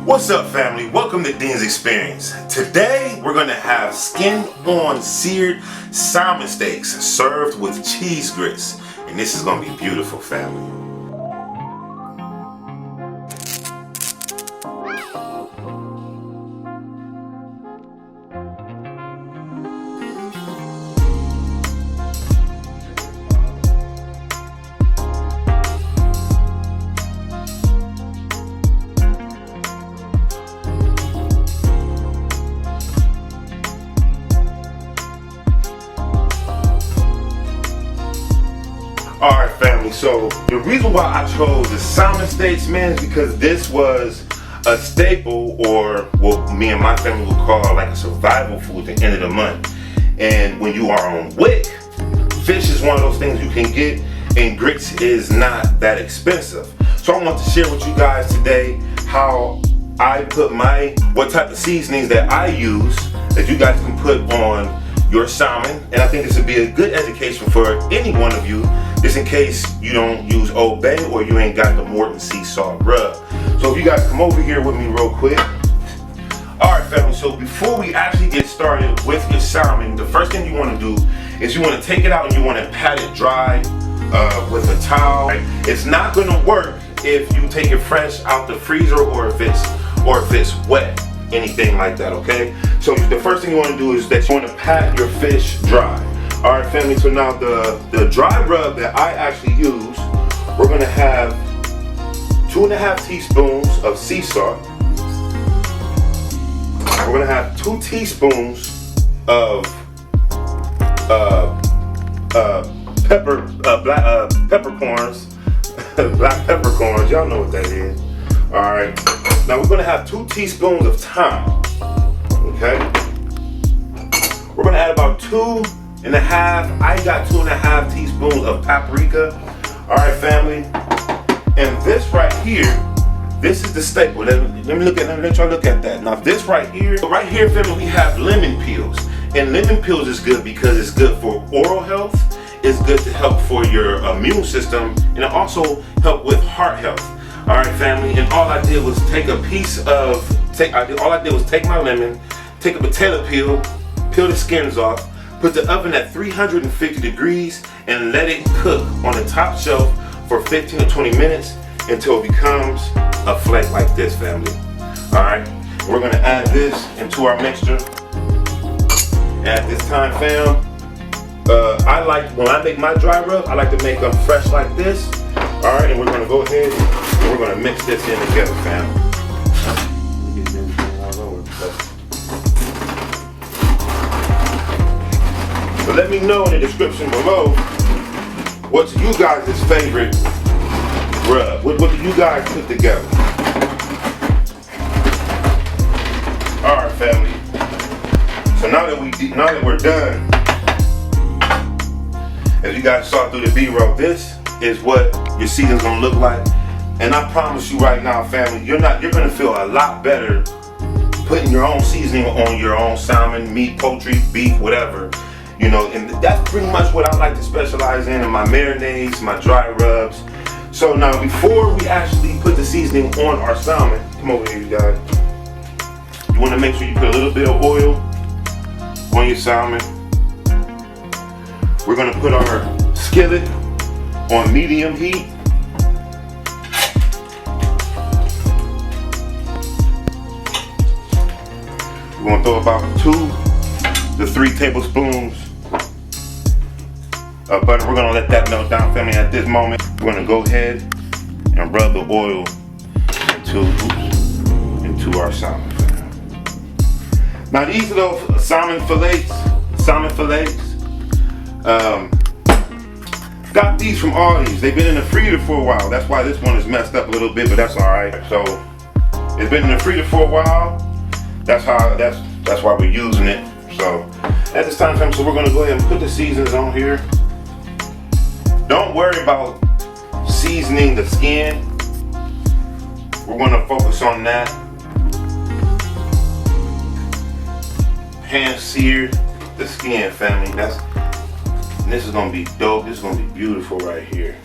What's up, family? Welcome to Ddins Xperience. Today we're going to have skin-on seared salmon steaks served with cheese grits, and this is going to be beautiful, family. Alright, family, so the reason why I chose the salmon steaks, man, is because this was a staple, or what me and my family would call like a survival food at the end of the month. And when you are on WIC, fish is one of those things you can get, and grits is not that expensive. So I want to share with you guys today how I put what type of seasonings that I use that you guys can put on your salmon. And I think this would be a good education for any one of you, just in case you don't use Old Bay or you ain't got the Morton sea salt rub. So if you guys come over here with me real quick. Alright, family, so before we actually get started with your salmon, the first thing you want to do is you want to take it out and you want to pat it dry with a towel. It's not going to work if you take it fresh out the freezer or if it's wet, anything like that, okay? So the first thing you want to do is that you want to pat your fish dry. Alright, family, so now the dry rub that I actually use, we're going to have 2.5 teaspoons of sea salt. We're going to have 2 teaspoons of peppercorns, black peppercorns, y'all know what that is. Alright, now we're going to have 2 teaspoons of thyme, okay? We're going to add about 2.5, I got 2.5 teaspoons of paprika. Alright, family, and this right here, this is the staple. Let y'all look at that. Now this right here, family, we have lemon peels. And lemon peels is good because it's good for oral health, it's good to help for your immune system, and it also help with heart health. Alright, family, and all I did was take my lemon, take a potato peel the skins off, put the oven at 350 degrees, and let it cook on the top shelf for 15 to 20 minutes until it becomes a flake like this, family. Alright, we're going to add this into our mixture. At this time, fam, when I make my dry rub, I like to make them fresh like this. Alright, and we're going to go ahead and we're going to mix this in together, fam. So let me know in the description below what's you guys' favorite rub. What do you guys put together? Alright, family. So now that we're done, as you guys saw through the B-roll, this is what your season's gonna look like. And I promise you right now, family, you're gonna feel a lot better putting your own seasoning on your own salmon, meat, poultry, beef, whatever. You know, and that's pretty much what I like to specialize in my marinades, my dry rubs. So now before we actually put the seasoning on our salmon, come over here, you guys. You want to make sure you put a little bit of oil on your salmon. We're going to put our skillet on medium heat. We're going to throw about 2 to 3 tablespoons of butter. We're going to let that melt down, family. At this moment, we're going to go ahead and rub the oil into our salmon. Now these are those salmon fillets. Got these from Aldi's. They've been in the freezer for a while. That's why this one is messed up a little bit, but that's alright. So it's been in the freezer for a while. That's why we're using it. So at this time, so we're going to go ahead and put the seasonings on here. Don't worry about seasoning the skin. We're going to focus on that. Hand sear the skin, family. This is going to be dope. This is going to be beautiful right here.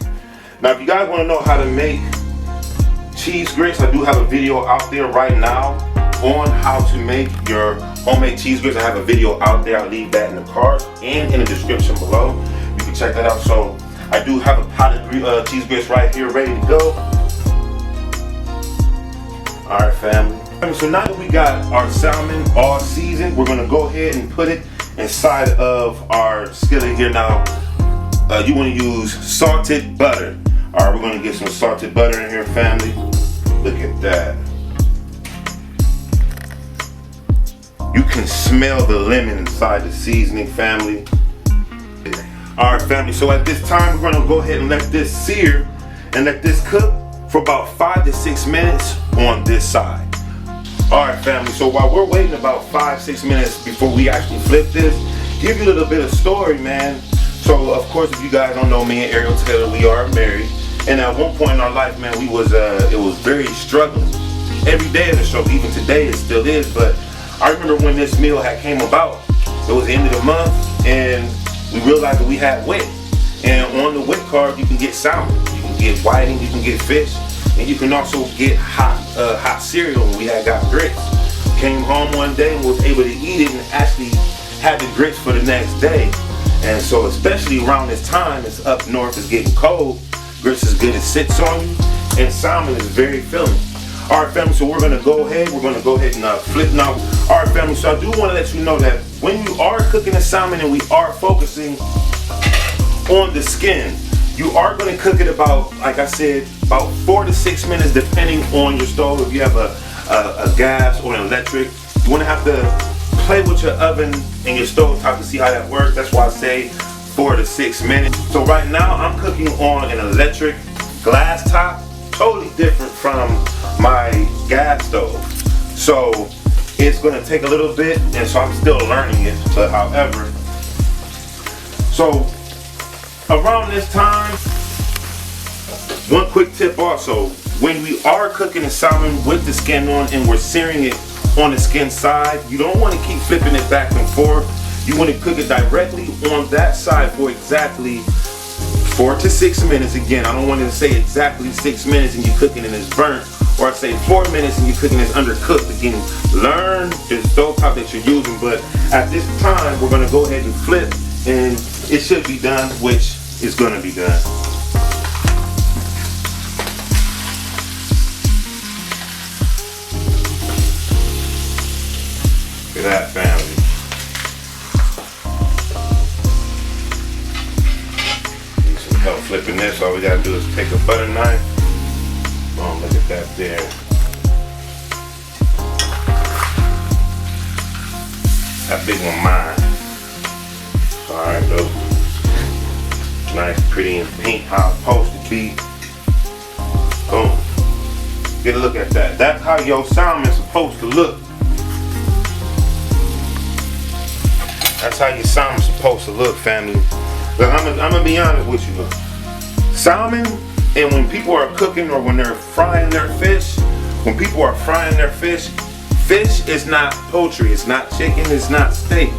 Now if you guys want to know how to make cheese grits. I do have a video out there right now on how to make your homemade cheese grits. I have a video out there. I'll leave that in the cards and in the description below. You can check that out. So I do have a pot of cheese grits right here ready to go. Alright, family. So now that we got our salmon all seasoned, we're gonna go ahead and put it inside of our skillet here. Now, you wanna use salted butter. Alright, we're gonna get some salted butter in here, family. Look at that. You can smell the lemon inside the seasoning, family. Alright, family, so at this time, we're gonna go ahead and let this sear and let this cook for about 5 to 6 minutes on this side. Alright, family, so while we're waiting about 5-6 minutes before we actually flip this, give you a little bit of story, man. So, of course, if you guys don't know, me and Ariel Taylor, we are married. And at one point in our life, man, it was very struggling. Every day of the struggle, even today it still is, but I remember when this meal had came about, it was the end of the month, and we realized that we had wit. And on the wit card, you can get salmon, you can get whiting, you can get fish, and you can also get hot cereal. And we had got grits. Came home one day and was able to eat it and actually had the grits for the next day. And so especially around this time, it's up north, it's getting cold. Grits is good, it sits on you, and salmon is very filling. Alright, family, so we're gonna go ahead and flip now. Alright, family, so I do want to let you know that when you are cooking the salmon and we are focusing on the skin, you are going to cook it about, like I said, about 4 to 6 minutes depending on your stove. If you have a gas or an electric, you want to have to play with your oven and your stove top to see how that works. That's why I say 4 to 6 minutes. So right now I'm cooking on an electric glass top, totally different from my gas stove. So it's going to take a little bit, and so I'm still learning it, but however, so around this time, one quick tip also, when we are cooking the salmon with the skin on and we're searing it on the skin side, you don't want to keep flipping it back and forth. You want to cook it directly on that side for exactly 4 to 6 minutes. Again, I don't want to say exactly 6 minutes and you're cooking and it's burnt, or I say 4 minutes and you're cooking and it's undercooked. Again, learn the stove top that you're using, but at this time, we're going to go ahead and flip, and it should be done, which is going to be done. Look at that, family. Need some help flipping this. All we got to do is take a butter knife. Boom, look at that there. That big one mine. Alright, though. Nice, pretty, and pink, how it's supposed to be. Boom. Get a look at that. That's how your salmon's supposed to look. That's how your salmon's supposed to look, family. Look, I'm gonna be honest with you. Salmon, and when people are cooking or when they're frying their fish, fish is not poultry, it's not chicken, it's not steak.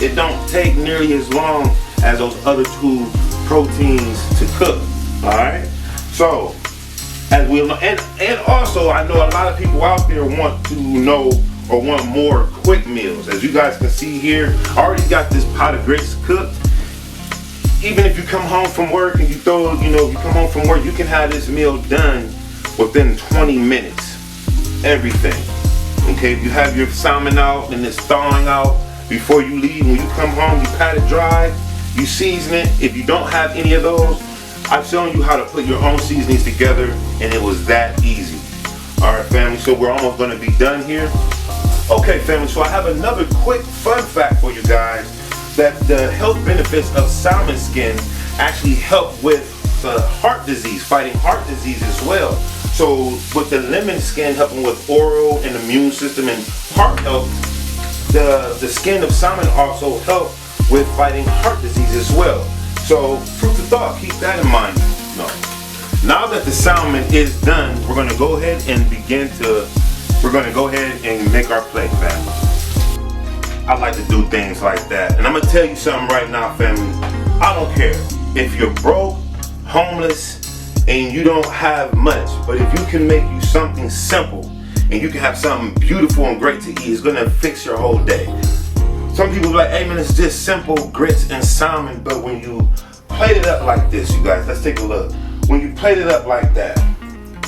It don't take nearly as long as those other two proteins to cook. Alright? So, as we know, and also I know a lot of people out there want to know or want more quick meals. As you guys can see here, I already got this pot of grits cooked. Even if you come home from work and if you come home from work, you can have this meal done within 20 minutes. Everything. Okay, if you have your salmon out and it's thawing out before you leave, when you come home, you pat it dry, you season it. If you don't have any of those, I've shown you how to put your own seasonings together, and it was that easy. Alright, family, so we're almost going to be done here. Okay, family, so I have another quick fun fact for you guys, that the health benefits of salmon skin actually help with heart disease, fighting heart disease as well. So with the lemon skin helping with oral and immune system and heart health, the skin of salmon also help with fighting heart disease as well. So food for thought, keep that in mind. Now that the salmon is done, we're going to go ahead and make our plate, family. I like to do things like that. And I'm going to tell you something right now, family. I don't care if you're broke, homeless, and you don't have much, but if you can make you something simple and you can have something beautiful and great to eat, it's gonna fix your whole day. Some people be like, hey man, it's just simple grits and salmon, but when you plate it up like this, you guys, let's take a look. When you plate it up like that,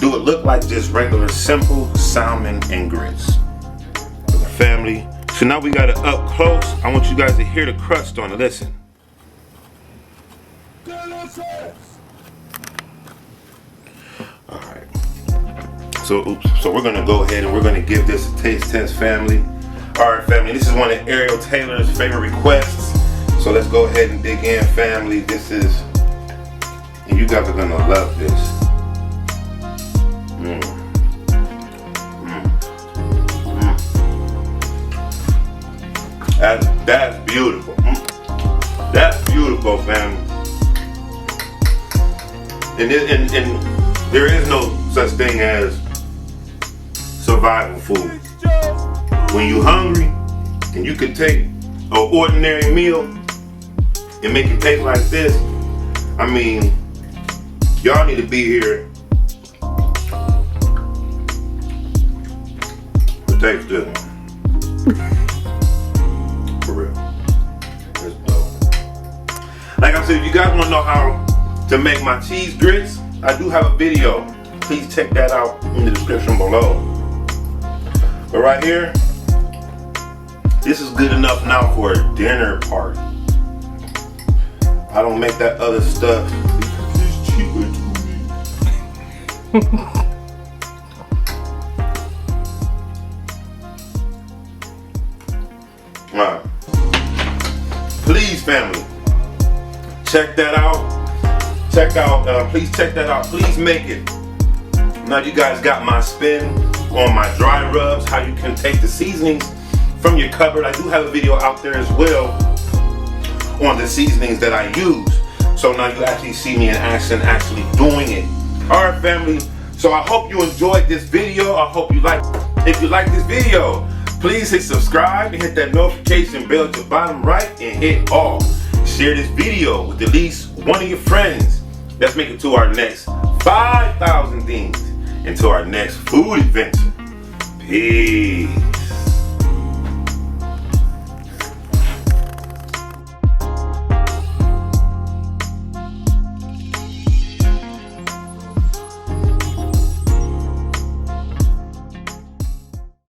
do it look like just regular simple salmon and grits? For the family. So now we got it up close. I want you guys to hear the crust on it. Listen. Alright. So we're gonna go ahead and we're gonna give this a taste test, family. Alright, family, this is one of Ariel Taylor's favorite requests. So let's go ahead and dig in, family. This is, and you guys are gonna love this. That's beautiful. That's beautiful, family. And there is no such thing as survival food. When you're hungry and you can take an ordinary meal and make it taste like this, I mean, y'all need to be here. It tastes good. For real. It's dope. Like I said, if you guys want to know how to make my cheese grits, I do have a video. Please check that out in the description below. But right here, this is good enough now for a dinner party. I don't make that other stuff because it's cheaper to me. Alright. Please, family, check that out. Please check that out. Please make it. Now you guys got my spin on my dry rubs, how you can take the seasonings from your cupboard. I do have a video out there as well on the seasonings that I use. So now you actually see me in action actually doing it. Alright, family. So I hope you enjoyed this video. I hope you like. If you like this video, please hit subscribe and hit that notification bell at the bottom right and hit all. Share this video with at least one of your friends. Let's make it to our next 5,000 things and to our next food adventure. Peace.